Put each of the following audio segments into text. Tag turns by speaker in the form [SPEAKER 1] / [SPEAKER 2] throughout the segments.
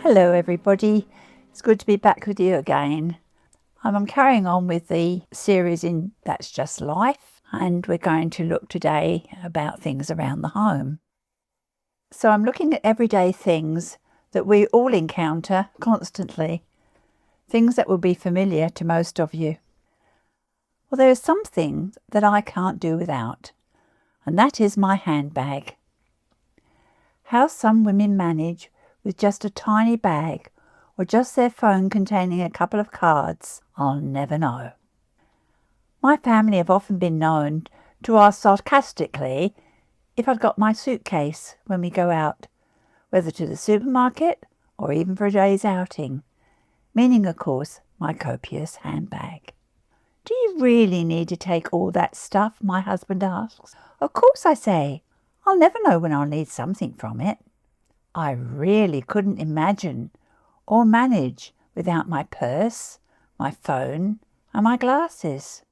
[SPEAKER 1] Hello everybody, it's good to be back with you again. I'm carrying on with the series in That's Just Life, and we're going to look today about things around the home. So I'm looking at everyday things that we all encounter constantly, things that will be familiar to most of you. Well, there are some things that I can't do without, and that is my handbag. How some women manage with just a tiny bag or just their phone containing a couple of cards, I'll never know. My family have often been known to ask sarcastically if I'd got my suitcase when we go out, whether to the supermarket or even for a day's outing, meaning of course my copious handbag. Do you really need to take all that stuff? My husband asks. Of course, I say. I'll never know when I'll need something from it. I really couldn't imagine or manage without my purse, my phone and my glasses.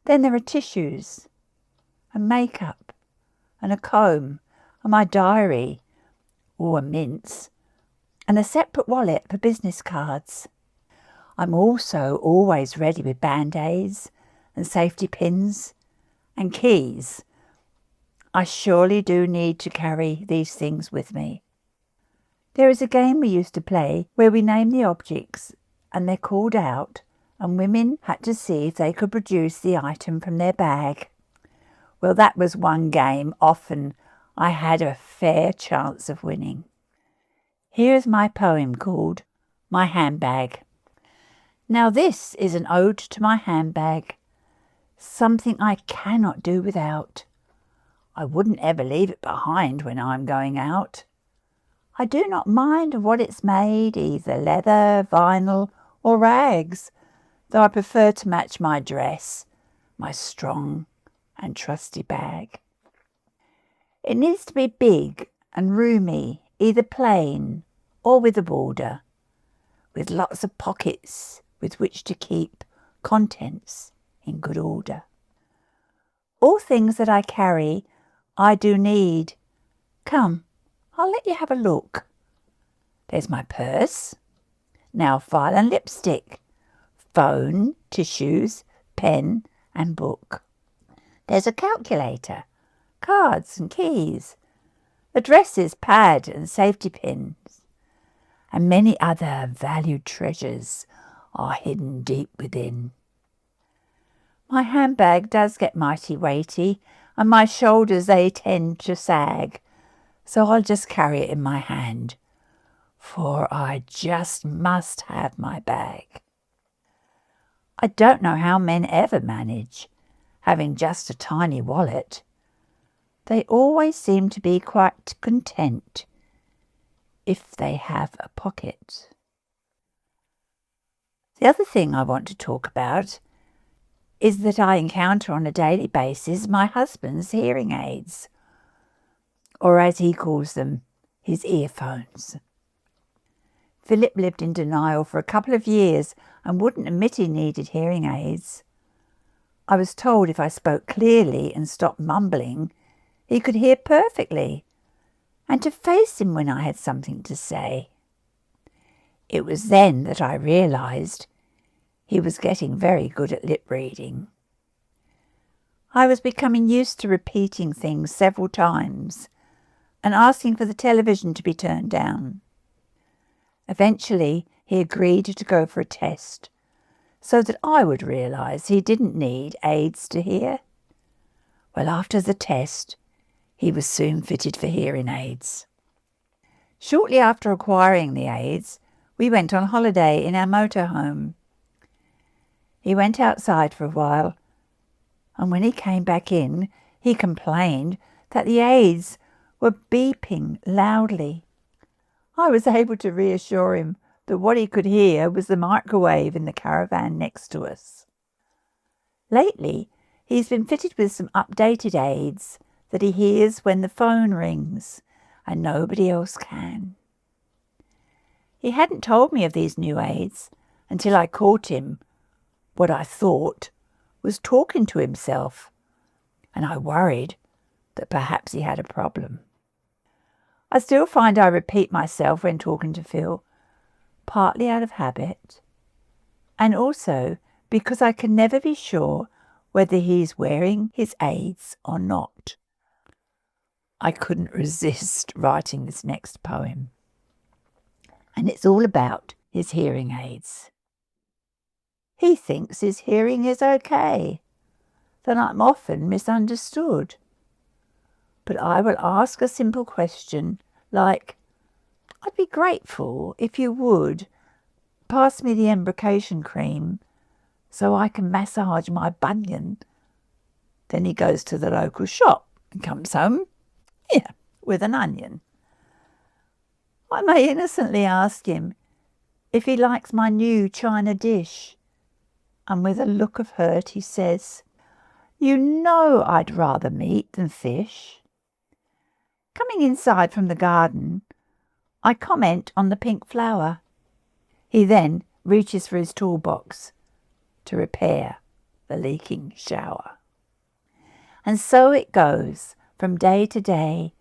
[SPEAKER 1] Then there are tissues and makeup and a comb and my diary or a mince and a separate wallet for business cards. I'm also always ready with band-aids and safety pins and keys. I surely do need to carry these things with me. There is a game we used to play where we name the objects and they're called out, and women had to see if they could produce the item from their bag. Well, that was one game often I had a fair chance of winning. Here is my poem called My Handbag. Now this is an ode to my handbag, something I cannot do without. I wouldn't ever leave it behind when I'm going out. I do not mind of what it's made, either leather, vinyl or rags, though I prefer to match my dress, my strong and trusty bag. It needs to be big and roomy, either plain or with a border, with lots of pockets with which to keep contents in good order. All things that I carry I do need. Come, I'll let you have a look. There's my purse, nail file and lipstick, phone, tissues, pen and book. There's a calculator, cards and keys, addresses, pad and safety pins, and many other valued treasures are hidden deep within. My handbag does get mighty weighty, and my shoulders they tend to sag, so I'll just carry it in my hand, for I just must have my bag. I don't know how men ever manage, having just a tiny wallet. They always seem to be quite content if they have a pocket. The other thing I want to talk about is that I encounter on a daily basis my husband's hearing aids, or as he calls them, his earphones. Philip lived in denial for a couple of years and wouldn't admit he needed hearing aids. I was told if I spoke clearly and stopped mumbling, he could hear perfectly, and to face him when I had something to say. It was then that I realised he was getting very good at lip reading. I was becoming used to repeating things several times and asking for the television to be turned down. Eventually, he agreed to go for a test so that I would realise he didn't need aids to hear. Well, after the test, he was soon fitted for hearing aids. Shortly after acquiring the aids, we went on holiday in our motorhome. He went outside for a while, and when he came back in, he complained that the aids were beeping loudly. I was able to reassure him that what he could hear was the microwave in the caravan next to us. Lately, he's been fitted with some updated aids that he hears when the phone rings, and nobody else can. He hadn't told me of these new aids until I caught him, what I thought was talking to himself, and I worried that perhaps he had a problem. I still find I repeat myself when talking to Phil, partly out of habit, and also because I can never be sure whether he's wearing his aids or not. I couldn't resist writing this next poem, and it's all about his hearing aids. He thinks his hearing is okay, that I'm often misunderstood. But I will ask a simple question like, I'd be grateful if you would pass me the embrocation cream so I can massage my bunion. Then he goes to the local shop and comes home, with an onion. I may innocently ask him if he likes my new china dish, and with a look of hurt he says, "You know I'd rather meat than fish." Coming inside from the garden, I comment on the pink flower. He then reaches for his toolbox to repair the leaking shower. And so it goes from day to day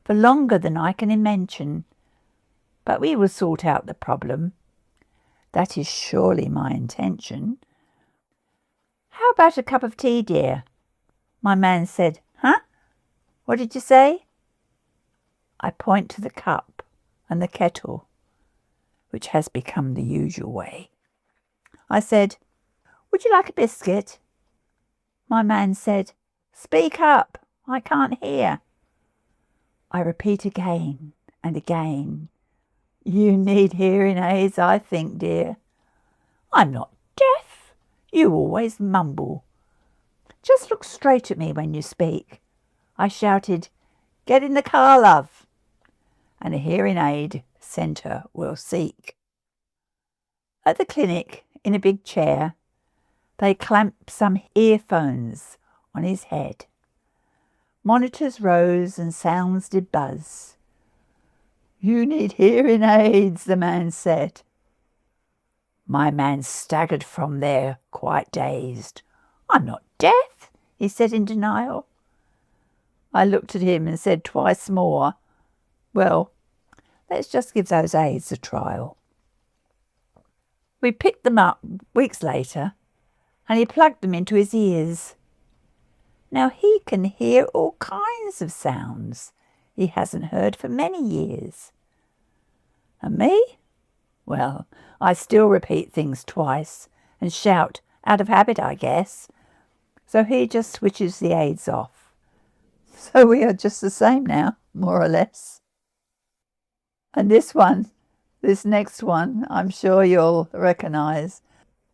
[SPEAKER 1] for longer than I can mention. But we will sort out the problem. That is surely my intention. "How about a cup of tea, dear?" My man said. "Huh? What did you say?" I point to the cup and the kettle, which has become the usual way. I said, "Would you like a biscuit?" My man said, "Speak up, I can't hear." I repeat again and again, "You need hearing aids, I think, dear." "I'm not deaf. You always mumble." "Just look straight at me when you speak." I shouted, "Get in the car, love, and a hearing aid centre will seek." At the clinic, in a big chair, they clamped some earphones on his head. Monitors rose and sounds did buzz. "You need hearing aids," the man said. My man staggered from there, quite dazed. "I'm not deaf," he said in denial. I looked at him and said twice more, "Well, let's just give those aids a trial." We picked them up weeks later, and he plugged them into his ears. Now he can hear all kinds of sounds he hasn't heard for many years. And me? Well, I still repeat things twice and shout, out of habit, I guess. So he just switches the aids off. So we are just the same now, more or less. And this next one, I'm sure you'll recognise.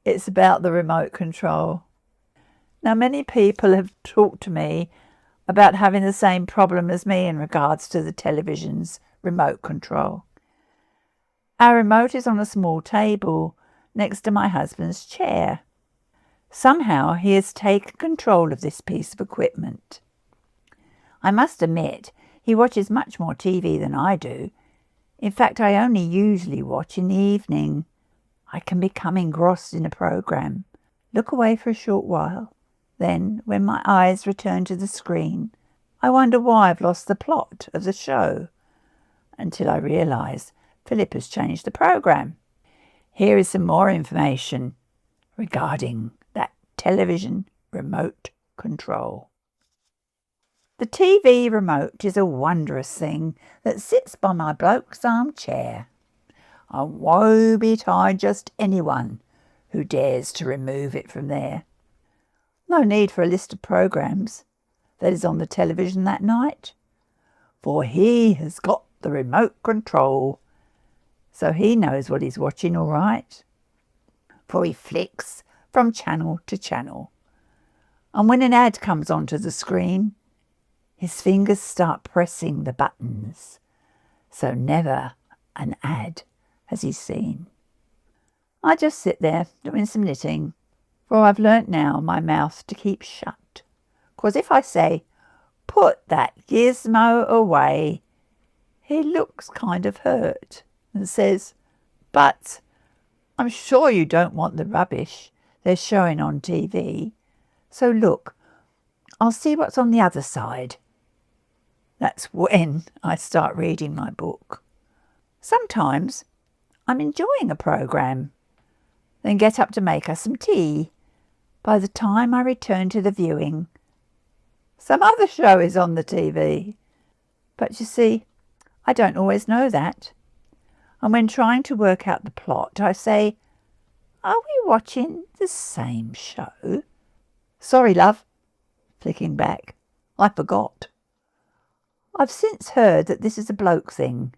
[SPEAKER 1] It's about the remote control. Now, many people have talked to me about having the same problem as me in regards to the television's remote control. Our remote is on a small table next to my husband's chair. Somehow he has taken control of this piece of equipment. I must admit, he watches much more TV than I do. In fact, I only usually watch in the evening. I can become engrossed in a programme, look away for a short while. Then, when my eyes return to the screen, I wonder why I've lost the plot of the show, until I realise Philip has changed the programme. Here is some more information regarding that television remote control. The TV remote is a wondrous thing that sits by my bloke's armchair. And woe betide just anyone who dares to remove it from there. No need for a list of programmes that is on the television that night, for he has got the remote control, so he knows what he's watching all right. For he flicks from channel to channel, and when an ad comes onto the screen, his fingers start pressing the buttons, so never an ad has he seen. I just sit there doing some knitting, for I've learnt now my mouth to keep shut, 'cause if I say, "Put that gizmo away," he looks kind of hurt and says, "But I'm sure you don't want the rubbish they're showing on TV, so look, I'll see what's on the other side." That's when I start reading my book. Sometimes I'm enjoying a programme, then get up to make us some tea. By the time I return to the viewing, some other show is on the TV. But you see, I don't always know that. And when trying to work out the plot, I say, are we watching the same show? Sorry, love, flicking back. I forgot. I've since heard that this is a bloke thing,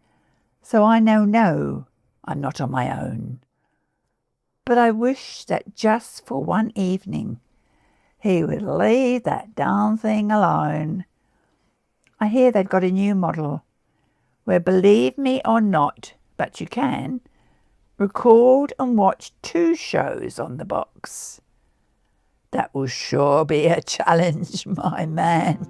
[SPEAKER 1] so I know I'm not on my own. But I wish that just for one evening he would leave that darn thing alone. I hear they've got a new model where, believe me or not, but you can, record and watch 2 shows on the box. That will sure be a challenge, my man.